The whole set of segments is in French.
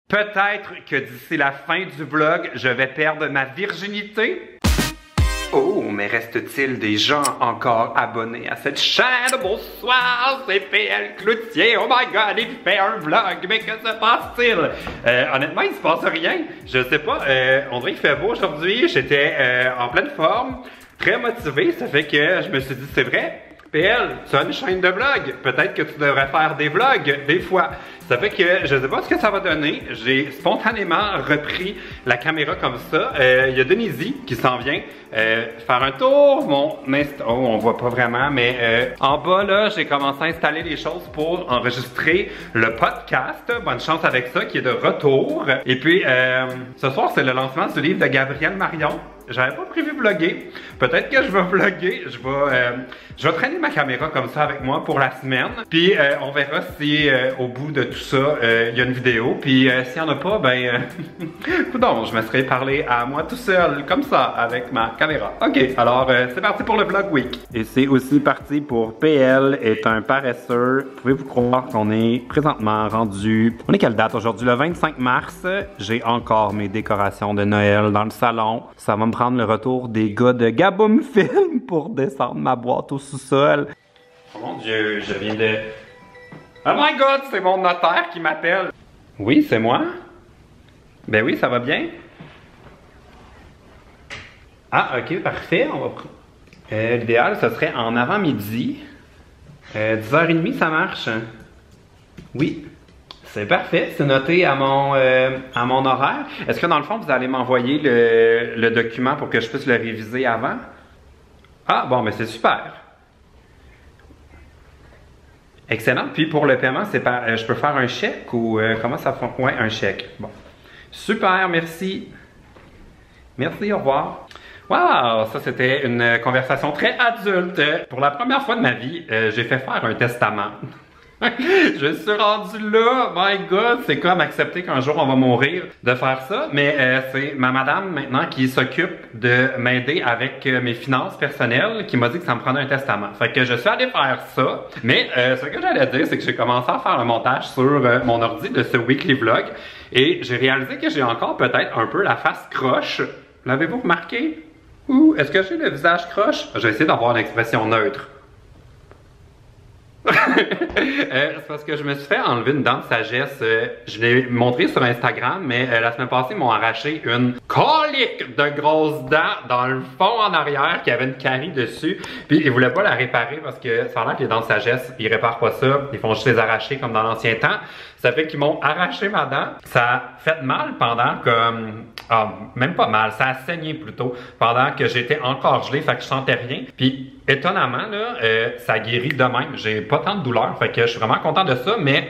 Peut-être que d'ici la fin du vlog, je vais perdre ma virginité. Oh, mais reste-t-il des gens encore abonnés à cette chaîne? Bonsoir, c'est PL Cloutier. Oh my god, il fait un vlog, mais que se passe-t-il? Honnêtement, il se passe rien. Je sais pas, on dirait qu'il fait beau aujourd'hui. J'étais en pleine forme, très motivé. Ça fait que je me suis dit, c'est vrai, PL, tu as une chaîne de vlog. Peut-être que tu devrais faire des vlogs, des fois. Ça fait que je sais pas ce que ça va donner. J'ai spontanément repris la caméra comme ça. Il y a Denise qui s'en vient faire un tour. Oh, on voit pas vraiment, mais en bas là, j'ai commencé à installer les choses pour enregistrer le podcast. Bonne chance avec ça, qui est de retour. Et puis, ce soir, c'est le lancement du livre de Gabrielle Marion. J'avais pas prévu vlogger. Peut-être que je vais vlogger. Je vais traîner ma caméra comme ça avec moi pour la semaine. Puis on verra si au bout de tout ça, il y a une vidéo. Puis s'il n'y en a pas, ben... non, je me serais parlé à moi tout seul, comme ça, avec ma caméra. Ok, alors c'est parti pour le vlog week. Et c'est aussi parti pour PL est un paresseux. Pouvez-vous croire qu'on est présentement rendu... On est quelle date aujourd'hui? Le 25 mars. J'ai encore mes décorations de Noël dans le salon. Ça va me prendre le retour des gars de Gaboom Film pour descendre ma boîte au sous-sol. Oh mon Dieu, je viens de... Oh my god, c'est mon notaire qui m'appelle. Oui, c'est moi. Ben oui, ça va bien. Ah, ok, parfait. On va... l'idéal, ce serait en avant-midi. 10h30, ça marche. Oui. C'est parfait, c'est noté à mon horaire. Est-ce que dans le fond, vous allez m'envoyer le document pour que je puisse le réviser avant? Ah, bon, mais c'est super. Excellent. Puis pour le paiement, c'est par, je peux faire un chèque ou comment ça fonctionne? Ouais, un chèque. Bon. Super, merci. Merci, au revoir. Wow, ça c'était une conversation très adulte. Pour la première fois de ma vie, j'ai fait faire un testament. Je suis rendu là, my god, c'est comme accepter qu'un jour on va mourir de faire ça, mais c'est ma madame maintenant qui s'occupe de m'aider avec mes finances personnelles qui m'a dit que ça me prenait un testament. Fait que je suis allé faire ça, mais ce que j'allais dire, c'est que j'ai commencé à faire le montage sur mon ordi de ce weekly vlog et j'ai réalisé que j'ai encore peut-être un peu la face croche. L'avez-vous remarqué? Ou est-ce que j'ai le visage croche? Je vais essayer d'avoir une expression neutre. C'est parce que je me suis fait enlever une dent de sagesse. Je l'ai montré sur Instagram, mais la semaine passée, ils m'ont arraché une colique de grosses dents dans le fond en arrière qui avait une carie dessus. Puis ils voulaient pas la réparer parce que ça a l'air que les dents de sagesse, ils réparent pas ça. Ils font juste les arracher comme dans l'ancien temps. Ça fait qu'ils m'ont arraché ma dent. Ça a fait mal pendant comme... Ah, même pas mal, ça a saigné plutôt pendant que j'étais encore gelé, fait que je sentais rien. Puis étonnamment, là, ça guérit de même. J'ai pas tant de douleur, fait que je suis vraiment content de ça, mais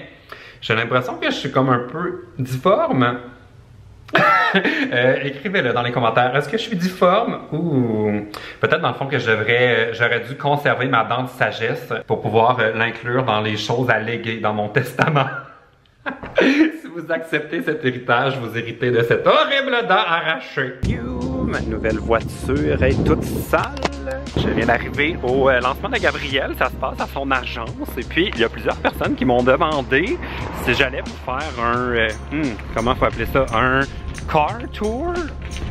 j'ai l'impression que je suis comme un peu difforme. Écrivez-le dans les commentaires. Est-ce que je suis difforme ou peut-être dans le fond que j'aurais dû conserver ma dent de sagesse pour pouvoir l'inclure dans les choses à léguer dans mon testament. Si vous acceptez cet héritage, vous héritez de cette horrible dent arrachée. Ma nouvelle voiture est toute sale. Je viens d'arriver au lancement de Gabrielle. Ça se passe à son agence. Et puis, il y a plusieurs personnes qui m'ont demandé si j'allais vous faire un... comment faut appeler ça? Un car tour?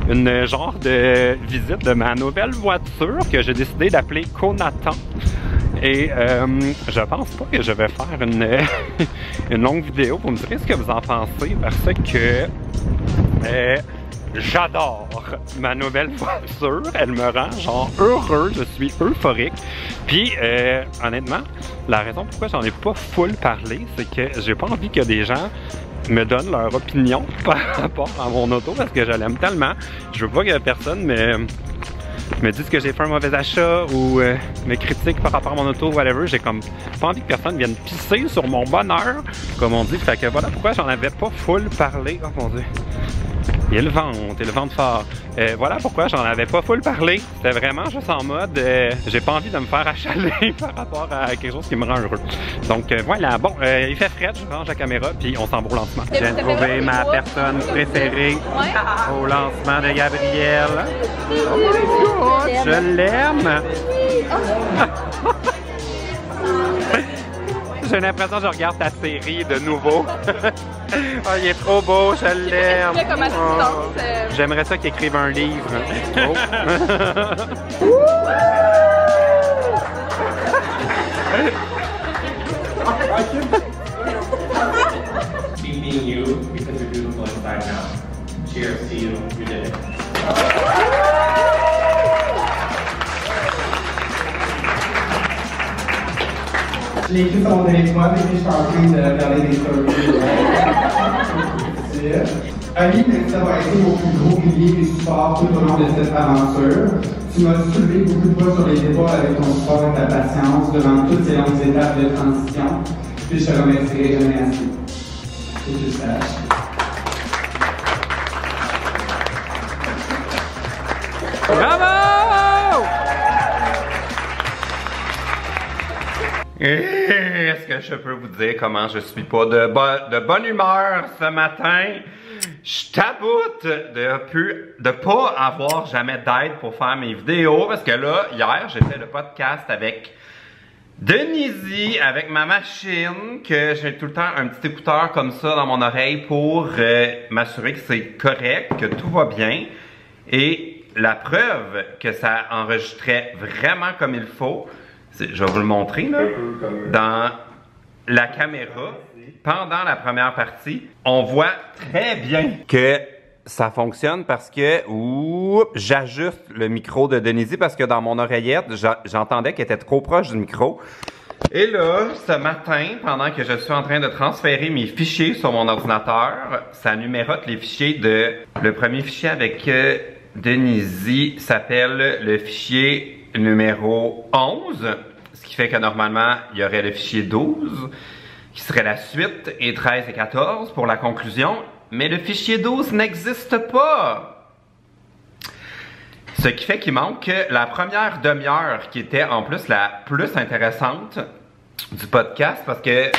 Une genre de visite de ma nouvelle voiture que j'ai décidé d'appeler Conatan. Et je pense pas que je vais faire une longue vidéo. Vous me direz ce que vous en pensez parce que j'adore ma nouvelle voiture. Elle me rend genre heureux. Je suis euphorique. Puis honnêtement, la raison pourquoi j'en ai pas full parlé, c'est que j'ai pas envie que des gens me donnent leur opinion par rapport à mon auto parce que je l'aime tellement. Je veux pas que personne me disent que j'ai fait un mauvais achat ou me critiquent par rapport à mon auto, whatever. J'ai comme pas envie que personne vienne pisser sur mon bonheur, comme on dit. Fait que voilà pourquoi j'en avais pas full parlé. Oh mon dieu. Il y a le vent fort. Voilà pourquoi j'en avais pas full parlé. C'était vraiment juste en mode, j'ai pas envie de me faire achaler par rapport à quelque chose qui me rend heureux. Donc voilà, bon, il fait frais, je range la caméra, puis on s'en va au lancement. Je viens de trouver ma personne préférée au lancement de Gabrielle. Oh my god, je l'aime! J'ai l'impression que je regarde ta série de nouveau. Oh, il est trop beau, je l'aime. Comme assistante. J'aimerais ça qu'il écrive un livre. Oh. Keep being you because you're beautiful inside now. Cheers to you. You did it. Je l'ai écrit sur mon téléphone et puis je suis en train de regarder des stories. Ali, merci d'avoir été mon plus gros pilier et support tout au long de cette aventure. Tu m'as soulevé beaucoup de fois sur les épaules avec ton support et ta patience durant toutes ces longues étapes de transition. Puis je te remercierai jamais assez. Que tu le saches. Bravo! Est-ce que je peux vous dire comment je suis pas de bonne humeur ce matin? Je taboute de pas avoir jamais d'aide pour faire mes vidéos parce que là, hier, j'ai fait le podcast avec Denise, avec ma machine, que j'ai tout le temps un petit écouteur comme ça dans mon oreille pour m'assurer que c'est correct, que tout va bien. Et la preuve que ça enregistrait vraiment comme il faut, je vais vous le montrer là, dans la caméra, pendant la première partie, on voit très bien que ça fonctionne parce que j'ajuste le micro de Denise parce que dans mon oreillette, j'entendais qu'elle était trop proche du micro. Et là, ce matin, pendant que je suis en train de transférer mes fichiers sur mon ordinateur, ça numérote les fichiers le premier fichier avec Denise s'appelle le fichier numéro 11, ce qui fait que normalement, il y aurait le fichier 12, qui serait la suite, et 13 et 14 pour la conclusion, mais le fichier 12 n'existe pas! Ce qui fait qu'il manque la première demi-heure, qui était en plus la plus intéressante du podcast, parce que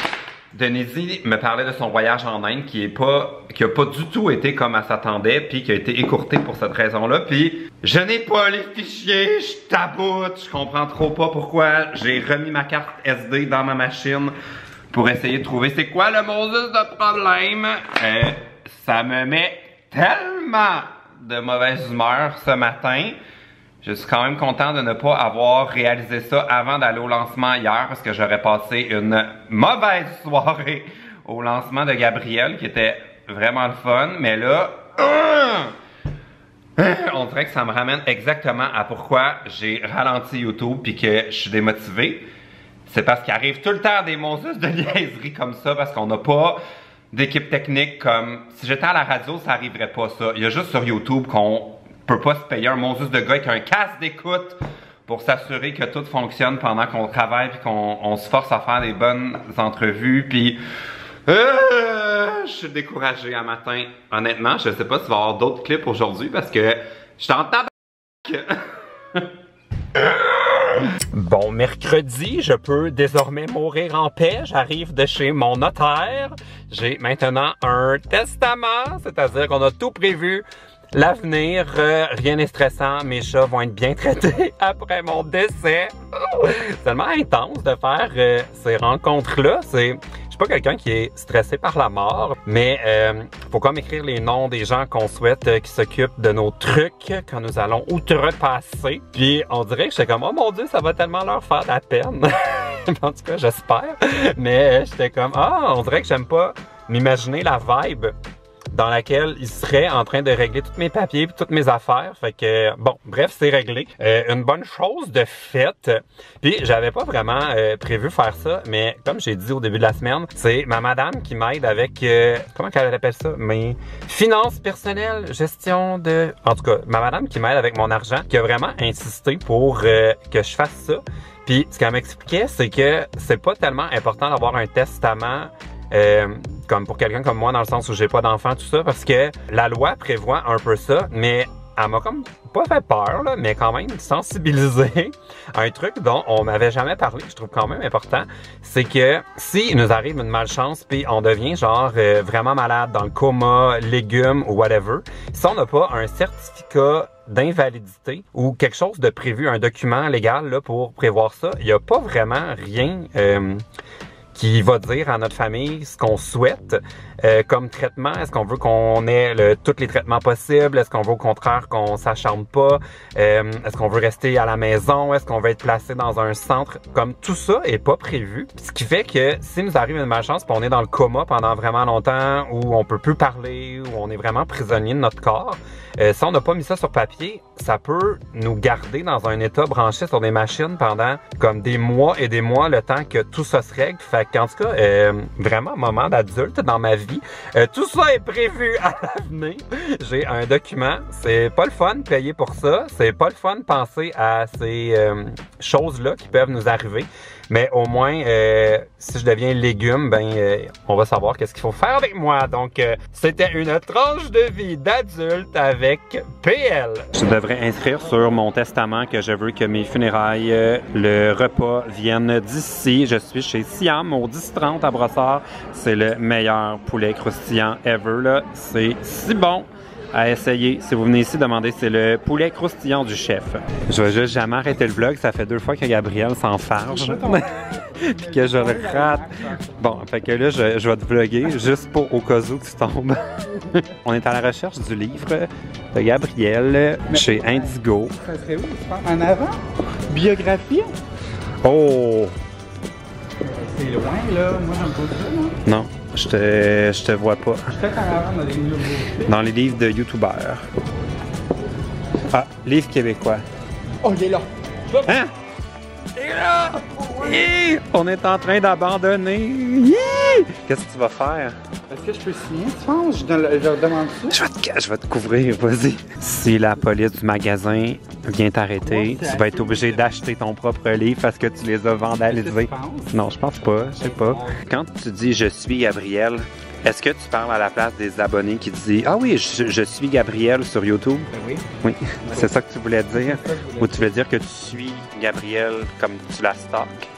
Denise me parlait de son voyage en Inde qui a pas du tout été comme elle s'attendait, puis qui a été écourté pour cette raison-là. Puis je n'ai pas les fichiers, je taboute, je comprends trop pas pourquoi. J'ai remis ma carte SD dans ma machine pour essayer de trouver c'est quoi le Moses de problème. Ça me met tellement de mauvaise humeur ce matin. Je suis quand même content de ne pas avoir réalisé ça avant d'aller au lancement hier parce que j'aurais passé une mauvaise soirée au lancement de Gabriel qui était vraiment le fun. Mais là, on dirait que ça me ramène exactement à pourquoi j'ai ralenti YouTube puis que je suis démotivé. C'est parce qu'il arrive tout le temps des monstres de niaiseries comme ça parce qu'on n'a pas d'équipe technique comme... Si j'étais à la radio, ça arriverait pas ça. Il y a juste sur YouTube qu'on peut pas se payer un Moses de gars avec un casque d'écoute pour s'assurer que tout fonctionne pendant qu'on travaille puis qu'on se force à faire des bonnes entrevues puis je suis découragé à matin. Honnêtement, je sais pas s'il va y avoir d'autres clips aujourd'hui parce que je suis en tabac. Bon, mercredi, je peux désormais mourir en paix. J'arrive de chez mon notaire. J'ai maintenant un testament, c'est-à-dire qu'on a tout prévu. L'avenir, rien n'est stressant, mes chats vont être bien traités après mon décès. C'est tellement intense de faire ces rencontres-là. Je suis pas quelqu'un qui est stressé par la mort, mais faut comme écrire les noms des gens qu'on souhaite qui s'occupent de nos trucs quand nous allons outrepasser. Puis on dirait que j'étais comme, oh mon Dieu, ça va tellement leur faire de la peine. En tout cas, j'espère. Mais j'étais comme, on dirait que j'aime pas m'imaginer la vibe dans laquelle il serait en train de régler tous mes papiers et toutes mes affaires. Fait que, bon, bref, c'est réglé. Une bonne chose de fait. Puis, j'avais pas vraiment prévu faire ça, mais comme j'ai dit au début de la semaine, c'est ma madame qui m'aide avec, comment qu'elle appelle ça? Mes finances personnelles, gestion de... En tout cas, ma madame qui m'aide avec mon argent, qui a vraiment insisté pour que je fasse ça. Puis, ce qu'elle m'expliquait, c'est que c'est pas tellement important d'avoir un testament comme pour quelqu'un comme moi dans le sens où j'ai pas d'enfant, tout ça, parce que la loi prévoit un peu ça, mais elle m'a comme pas fait peur, là, mais quand même sensibilisé à un truc dont on m'avait jamais parlé, que je trouve quand même important, c'est que si il nous arrive une malchance puis on devient genre vraiment malade, dans le coma, légumes ou whatever, si on n'a pas un certificat d'invalidité ou quelque chose de prévu, un document légal là, pour prévoir ça, il n'y a pas vraiment rien qui va dire à notre famille ce qu'on souhaite comme traitement. Est-ce qu'on veut qu'on ait tous les traitements possibles? Est-ce qu'on veut au contraire qu'on s'acharne pas? Est-ce qu'on veut rester à la maison? Est-ce qu'on veut être placé dans un centre? Comme tout ça est pas prévu. Ce qui fait que si nous arrive une malchance puis on est dans le coma pendant vraiment longtemps, où on peut plus parler, où on est vraiment prisonnier de notre corps, si on n'a pas mis ça sur papier, ça peut nous garder dans un état branché sur des machines pendant comme des mois et des mois, le temps que tout ça se règle. Fait qu'en tout cas, vraiment moment d'adulte dans ma vie. Tout ça est prévu à l'avenir. J'ai un document. C'est pas le fun payer pour ça. C'est pas le fun penser à ces choses-là qui peuvent nous arriver. Mais au moins, si je deviens légume, on va savoir qu'est-ce qu'il faut faire avec moi. Donc, c'était une tranche de vie d'adulte avec PL. Je devrais inscrire sur mon testament que je veux que mes funérailles, le repas vienne d'ici. Je suis chez Siam au 10-30 à Brossard. C'est le meilleur poulet croustillant ever, là. C'est si bon à essayer. Si vous venez ici, demandez, c'est le poulet croustillant du chef. Je vais juste jamais arrêter le vlog. Ça fait 2 fois que Gabriel s'enfarge. Puis que je le rate. Bon, fait que là, je vais te vlogger juste pour au cas où que tu tombes. On est à la recherche du livre de Gabriel chez Indigo. Ça serait où? En avant? Biographie? Oh! C'est loin, là. Moi, j'aime pas ça, non? Non. Je te vois pas. Je suis peut-être en avant dans les livres. Dans les livres de youtubeurs. Ah, livre québécois. Oh, il est là. Hein? Il est là! Hi! On est en train d'abandonner. Qu'est-ce que tu vas faire? Est-ce que je peux signer, tu penses? Je leur demande ça? Je vais te couvrir, vas-y. Si la police du magasin vient t'arrêter, tu vas être obligé d'acheter ton propre livre parce que tu les as vandalisés. Non, je pense pas, je sais pas. Quand tu dis « je suis Gabriel », est-ce que tu parles à la place des abonnés qui disent « ah oui, je suis Gabriel sur YouTube ». Oui. Oui, c'est ça que tu voulais dire? Ou tu veux dire que tu suis Gabriel comme tu la stalk?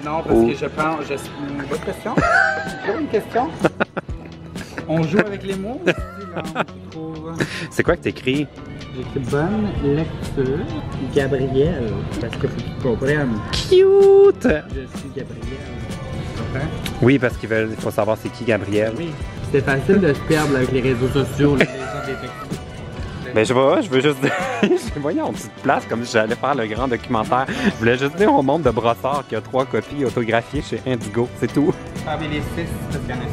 Non, parce que je pense... Une bonne question? Une question? On joue avec les mots? C'est quoi que t'écris? J'écris bonne lecture. Gabriel. Parce que faut que tu comprennes. Cute! Je suis Gabriel. Tu comprends? Oui, parce qu'il faut savoir c'est qui Gabriel. Oui. C'était facile de se perdre avec les réseaux sociaux, là, les gens des textos. Ben je veux juste dire, voyons, une petite place comme si j'allais faire le grand documentaire. Je voulais juste dire au monde de Brossard qu'il y a 3 copies autographiées chez Indigo, c'est tout. Parmi les 6, parce qu'il y en a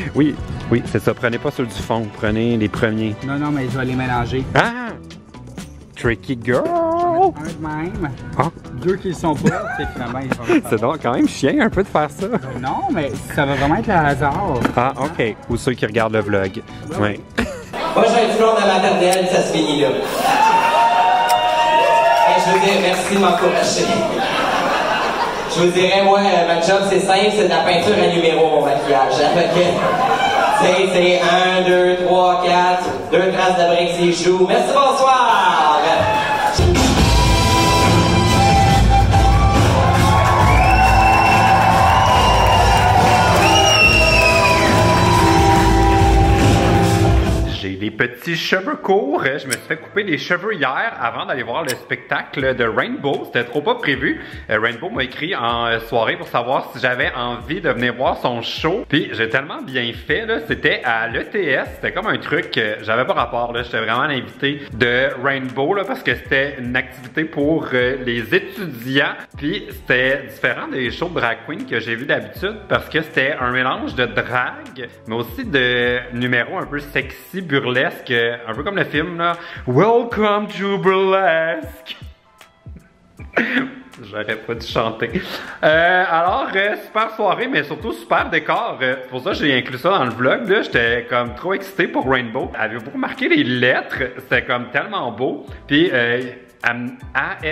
6. Oui, c'est ça. Prenez pas ceux du fond, prenez les premiers. Non, mais je vais les mélanger. Ah! Tricky girl! Un de même. Ah. 2 qui ne sont pas, c'est finalement ils vont. C'est donc quand même chien un peu de faire ça. Non, mais ça va vraiment être le hasard. Ah, ok. Ou ceux qui regardent le vlog. Oui. Moi, j'ai un diplôme de maternelle, ça se finit là. Et je veux dire, merci de m'encourager. Je vous dirais, moi, ma job, c'est simple, c'est de la peinture à numéro, mon maquillage. C'est 1, 2, 3, 4, 2 traces de briques sur les joues. Merci, bonsoir! J'ai des petits cheveux courts. Je me suis fait couper les cheveux hier avant d'aller voir le spectacle de Rainbow. C'était trop pas prévu. Rainbow m'a écrit en soirée pour savoir si j'avais envie de venir voir son show. Puis j'ai tellement bien fait, là. C'était à l'ETS. C'était comme un truc, j'avais pas rapport, là. J'étais vraiment l'invité de Rainbow, là, parce que c'était une activité pour les étudiants. Puis c'était différent des shows de drag queen que j'ai vu d'habitude parce que c'était un mélange de drag, mais aussi de numéros un peu sexy, burlesque, un peu comme le film là. Welcome to Burlesque. J'aurais pas dû chanter. Alors, super soirée, mais surtout super décor. C'est pour ça que j'ai inclus ça dans le vlog. Là, j'étais comme trop excité pour Rainbow. Avez-vous remarqué les lettres? C'était comme tellement beau. Puis, il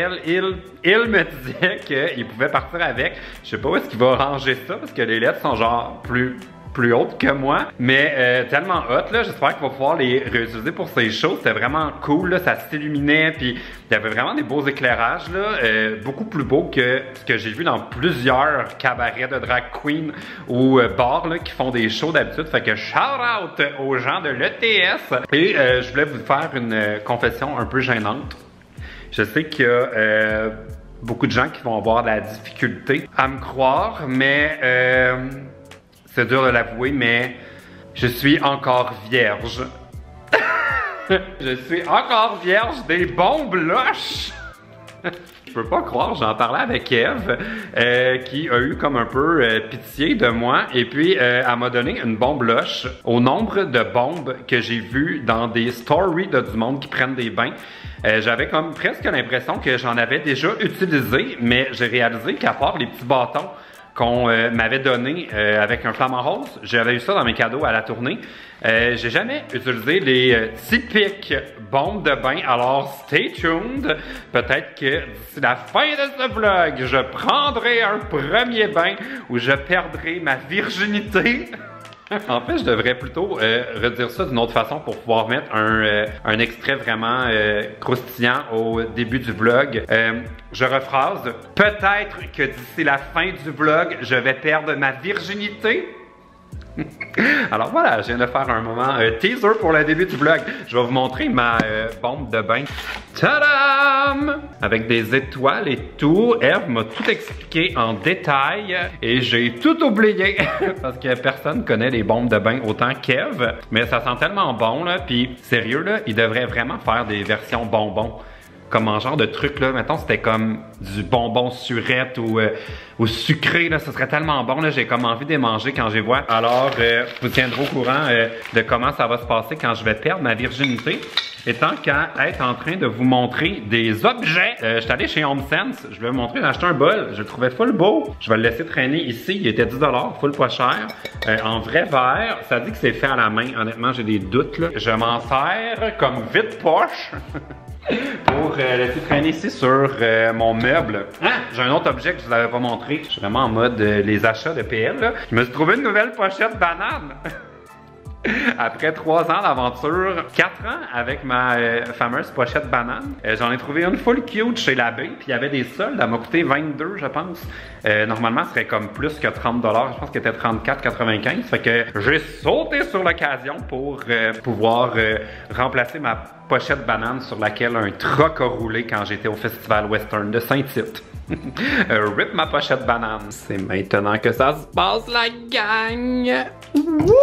me disait qu'il pouvait partir avec. Je sais pas où est-ce qu'il va ranger ça parce que les lettres sont genre plus haute que moi, mais tellement hot là, j'espère qu'il va pouvoir les réutiliser pour ses shows. C'était vraiment cool là, ça s'illuminait, puis il y avait vraiment des beaux éclairages là, beaucoup plus beaux que ce que j'ai vu dans plusieurs cabarets de drag queen ou bars là qui font des shows d'habitude. Fait que shout out aux gens de l'ETS. Et je voulais vous faire une confession un peu gênante. Je sais qu'il y a beaucoup de gens qui vont avoir de la difficulté à me croire, mais c'est dur de l'avouer, mais je suis encore vierge. Je suis encore vierge des bons blushs. Je peux pas croire, j'en parlais avec Eve, qui a eu comme un peu pitié de moi, et puis elle m'a donné une bombe blush au nombre de bombes que j'ai vues dans des stories de du monde qui prennent des bains. J'avais comme presque l'impression que j'en avais déjà utilisé, mais j'ai réalisé qu'à part les petits bâtons qu'on m'avait donné avec un flamant rose, j'avais eu ça dans mes cadeaux à la tournée. J'ai jamais utilisé les typiques bombes de bain, alors stay tuned. Peut-être que d'ici la fin de ce vlog, je prendrai un premier bain où je perdrai ma virginité. En fait, je devrais plutôt redire ça d'une autre façon pour pouvoir mettre un extrait vraiment croustillant au début du vlog. Je rephrase. Peut-être que d'ici la fin du vlog, je vais perdre ma virginité. Alors voilà, je viens de faire un moment teaser pour le début du vlog. Je vais vous montrer ma bombe de bain. Tadam! Avec des étoiles et tout. Eve m'a tout expliqué en détail et j'ai tout oublié parce que personne connaît les bombes de bain autant qu'Eve. Mais ça sent tellement bon là, puis sérieux là, il devrait vraiment faire des versions bonbons. Comme en genre de truc là, mettons c'était comme du bonbon surette ou sucré là, ce serait tellement bon là, j'ai comme envie de les manger quand je les vois. Alors, je vous tiendrai au courant de comment ça va se passer quand je vais perdre ma virginité. Et tant qu'à être en train de vous montrer des objets, je suis allé chez HomeSense, je vais vous montrer, j'ai acheté un bol, je le trouvais full beau. Je vais le laisser traîner ici, il était 10 $, full pas cher, en vrai verre. Ça dit que c'est fait à la main, honnêtement j'ai des doutes là. Je m'en sers comme vide-poche. Pour laisser traîner ici sur mon meuble. Ah, j'ai un autre objet que je vous avais pas montré. Je suis vraiment en mode les achats de PL. Là. Je me suis trouvé une nouvelle pochette banane. Après 3 ans d'aventure, 4 ans avec ma fameuse pochette banane, j'en ai trouvé une full cute chez l'abbé, puis il y avait des soldes, elle m'a coûté 22 je pense. Normalement, ce serait comme plus que 30 $, je pense qu'elle était 34,95. Fait que j'ai sauté sur l'occasion pour pouvoir remplacer ma pochette banane sur laquelle un troc a roulé quand j'étais au Festival Western de Saint-Tite. Rip ma pochette banane. C'est maintenant que ça se passe la gang! Wouh!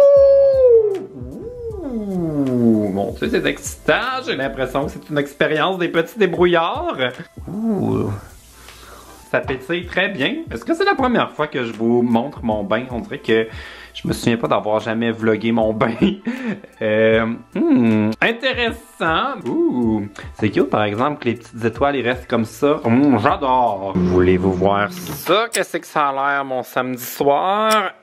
Mon Dieu, c'est excitant! J'ai l'impression que c'est une expérience des petits débrouillards. Ouh! Ça pétille très bien. Est-ce que c'est la première fois que je vous montre mon bain? On dirait que je me souviens pas d'avoir jamais vlogué mon bain. Intéressant. Ouh. C'est cute par exemple que les petites étoiles ils restent comme ça. J'adore. Voulez-vous voir ça? Qu'est-ce que ça a l'air mon samedi soir?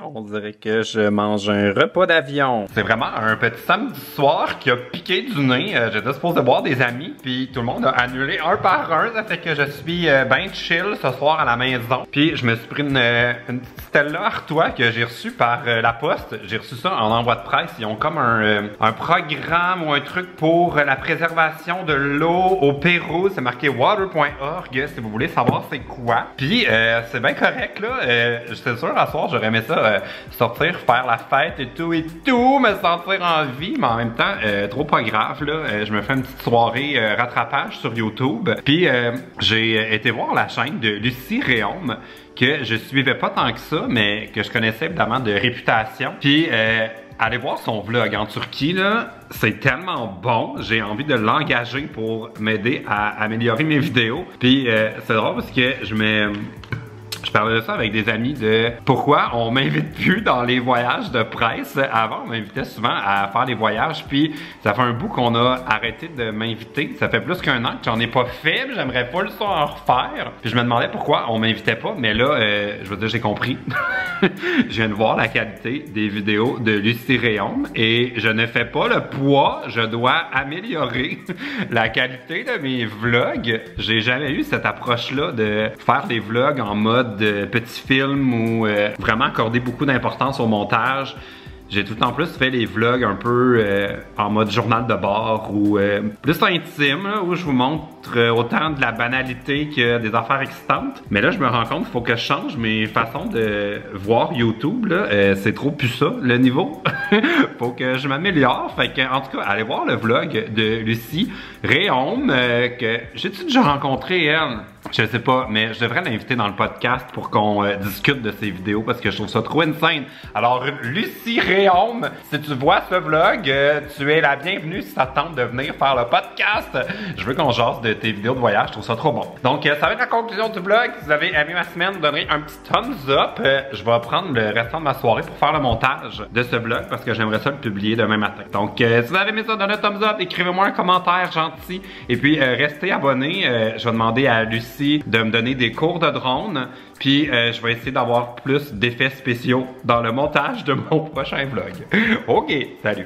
On dirait que je mange un repas d'avion. C'est vraiment un petit samedi soir qui a piqué du nez. J'étais supposé boire des amis, puis tout le monde a annulé un par un. Ça fait que je suis ben chill ce soir à la maison. Puis je me suis pris une petite Stella Artois que j'ai reçu par la poste. J'ai reçu ça en envoi de presse. Ils ont comme un programme ou un truc pour la préservation de l'eau au Pérou. C'est marqué water.org si vous voulez savoir c'est quoi. Puis c'est bien correct là. J'étais sûr à soir j'aurais aimé ça sortir, faire la fête et tout, me sentir en vie. Mais en même temps, trop pas grave là. Je me fais une petite soirée rattrapage sur YouTube. Puis j'ai été voir la chaîne de Lucie Réaume que je suivais pas tant que ça, mais que je connaissais évidemment de réputation. Puis allez voir son vlog en Turquie là, c'est tellement bon, j'ai envie de l'engager pour m'aider à améliorer mes vidéos. Puis c'est drôle parce que je parlais de ça avec des amis de pourquoi on m'invite plus dans les voyages de presse. Avant, on m'invitait souvent à faire des voyages, puis ça fait un bout qu'on a arrêté de m'inviter. Ça fait plus qu'un an que j'en ai pas fait, j'aimerais pas le soir en refaire. Puis je me demandais pourquoi on m'invitait pas, mais là, je veux dire, j'ai compris. Je viens de voir la qualité des vidéos de Lucie Réaume et je ne fais pas le poids, je dois améliorer la qualité de mes vlogs. J'ai jamais eu cette approche-là de faire des vlogs en mode petit film ou vraiment accorder beaucoup d'importance au montage. J'ai tout le temps plus fait les vlogs un peu en mode journal de bord ou plus intime là, où je vous montre autant de la banalité que des affaires excitantes. Mais là, je me rends compte qu'il faut que je change mes façons de voir YouTube. C'est trop plus ça, le niveau. Faut que je m'améliore. Fait que, en tout cas, allez voir le vlog de Lucie Réaume, que j'ai-tu déjà rencontré, elle? Je sais pas, mais je devrais l'inviter dans le podcast pour qu'on discute de ses vidéos parce que je trouve ça trop insane. Alors, Lucie Réaume, si tu vois ce vlog, tu es la bienvenue si ça te tente de venir faire le podcast. Je veux qu'on jase de tes vidéos de voyage, je trouve ça trop bon. Donc, ça va être la conclusion du vlog. Si vous avez aimé ma semaine, donnerez un petit thumbs up. Je vais prendre le restant de ma soirée pour faire le montage de ce vlog parce que j'aimerais ça le publier demain matin. Donc, si vous avez aimé ça, donnez un thumbs up, écrivez-moi un commentaire gentil et puis restez abonnés. Je vais demander à Lucie de me donner des cours de drone, puis je vais essayer d'avoir plus d'effets spéciaux dans le montage de mon prochain vlog. Ok, salut!